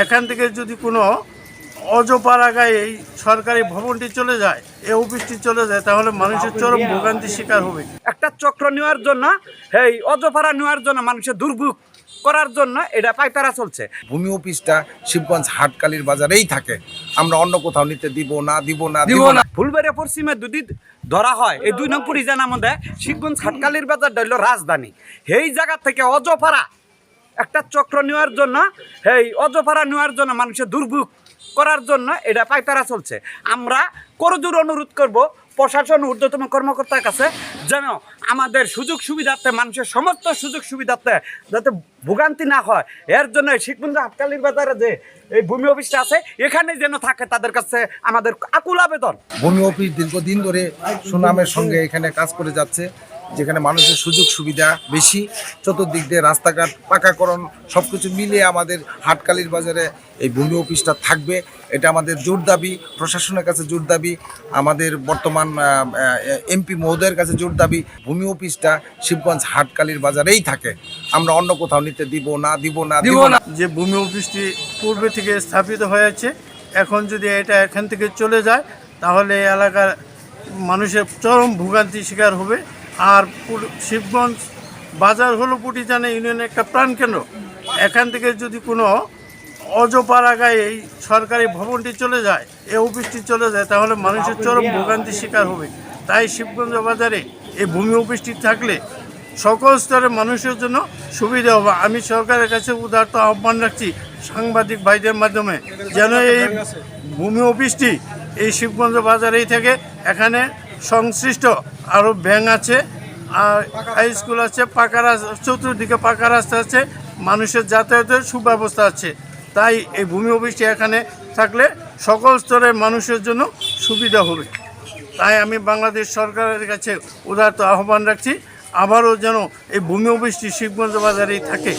এখান থেকে যদি কোনো অজপাড়াগায় এই সরকারি ভবনটি চলে যায়, এই অফিসটি চলে যায়, তাহলে মানুষের চরম ভোগান্তির শিকার হবে। একটা চক্র নেওয়ার জন্য, এই অজপাড়া নেওয়ার জন্য, মানুষের দুর্ভোগ করার জন্য এটা পাইতারা চলছে। ভূমি অফিসটা শিবগঞ্জ হাটকালির বাজারেই থাকে, আমরা অন্য কোথাও নিতে দিব না। ফুলবাড়িয়া পশ্চিমে যদি ধরা হয়, এই 2 নং পরিজনের মধ্যে শিবগঞ্জ হাটকালির বাজার হইল রাজধানী। এই জায়গা থেকে অজপাড়া একটা চক্র নেওয়ার জন্য, এই অজপাড়া নেওয়ার জন্য, মানুষের দুর্ভোগ করার জন্য এটা পাইতারা চলছে। আমরা করজোর অনুরোধ করব প্রশাসন ঊর্ধ্বতম কর্মকর্তার কাছে, যেন আমাদের সুযোগ সুবিধার্থে, মানুষের সমস্ত সুযোগ সুবিধার্থে যাতে ভোগান্তি না হয়, এর জন্য শিবগঞ্জ হাটকালির বাজারে যে এই ভূমি অফিসটা আছে, এখানে যেন থাকে, তাদের কাছে আমাদের আকুল আবেদন। ভূমি অফিস দীর্ঘদিন ধরে সুনামের সঙ্গে এখানে কাজ করে যাচ্ছে, যেখানে মানুষের সুযোগ সুবিধা বেশি, চতুর্দিক দিয়ে রাস্তাঘাট পাকাকরণ সব কিছু মিলিয়ে আমাদের হাটকালির বাজারে এই ভূমি অফিসটা থাকবে। এটা আমাদের জোর দাবি, প্রশাসনের কাছে জোর দাবি, আমাদের বর্তমান এমপি মহোদয়ের কাছে জোর দাবি, ভূমি অফিসটা শিবগঞ্জ হাটকালির বাজারেই থাকে, আমরা অন্য কোথাও নিতে দিব না। যে ভূমি অফিসটি পূর্বে থেকে স্থাপিত হয়েছে, এখন যদি এটা এখান থেকে চলে যায়, তাহলে এই এলাকার মানুষের চরম ভোগান্তির শিকার হবে। আর শিবগঞ্জ বাজার হলো পুটিজানা ইউনিয়নের একটা প্রাণকেন্দ্র। এখান থেকে যদি কোনো অজপাড়াগায় এই সরকারি ভবনটি চলে যায়, এই অফিসটি চলে যায়, তাহলে মানুষের চরম ভোগান্তির শিকার হবে। তাই শিবগঞ্জ বাজারে এই ভূমি অফিসটি থাকলে সকল স্তরের মানুষের জন্য সুবিধা হবে। আমি সরকারের কাছে উদারত আহ্বান রাখছি সাংবাদিক ভাইদের মাধ্যমে, যেন এই ভূমি অফিসটি এই শিবগঞ্জ বাজারেই থাকে। এখানে সংশ্লিষ্ট আরও ব্যাংক আছে, আর হাই স্কুল আছে, পাকা রাস্তা, চতুর্দিকে পাকা রাস্তা আছে, মানুষের যাতায়াতের সুব্যবস্থা আছে। তাই এই ভূমি অফিসটি এখানে থাকলে সকল স্তরের মানুষের জন্য সুবিধা হবে। তাই আমি বাংলাদেশ সরকারের কাছে উদারত আহ্বান রাখছি, আবারও যেন এই ভূমি অফিসটি শিবগঞ্জ বাজারেই থাকে।